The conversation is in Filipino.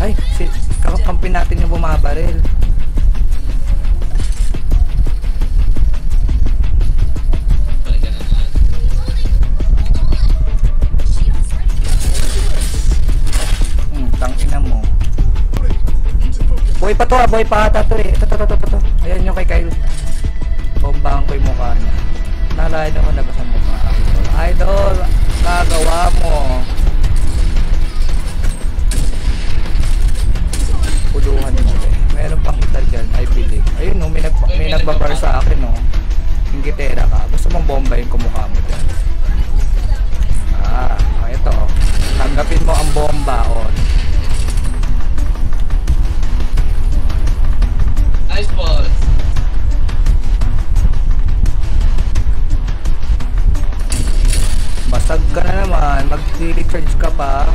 Ay, kakakampi natin yung bumabaril. Tangina mo. Boy pa to boy pa ata to eh. Ito. Ayan yung kay Kyle. Bombahan ko yung mukha niya. Nalayan ako na ba sa mukha? Idol, nagawa mo. Puluhan mo eh. Meron pang kita dyan, I believe. Ayun no, may nagbabar sa akin no. Yung gitera ka. Gusto mong bombahin ko mukha mo dyan. Ito. Tanggapin mo ang bomba on. Nice boss. Basag ka na naman, mag-recharge ka pa.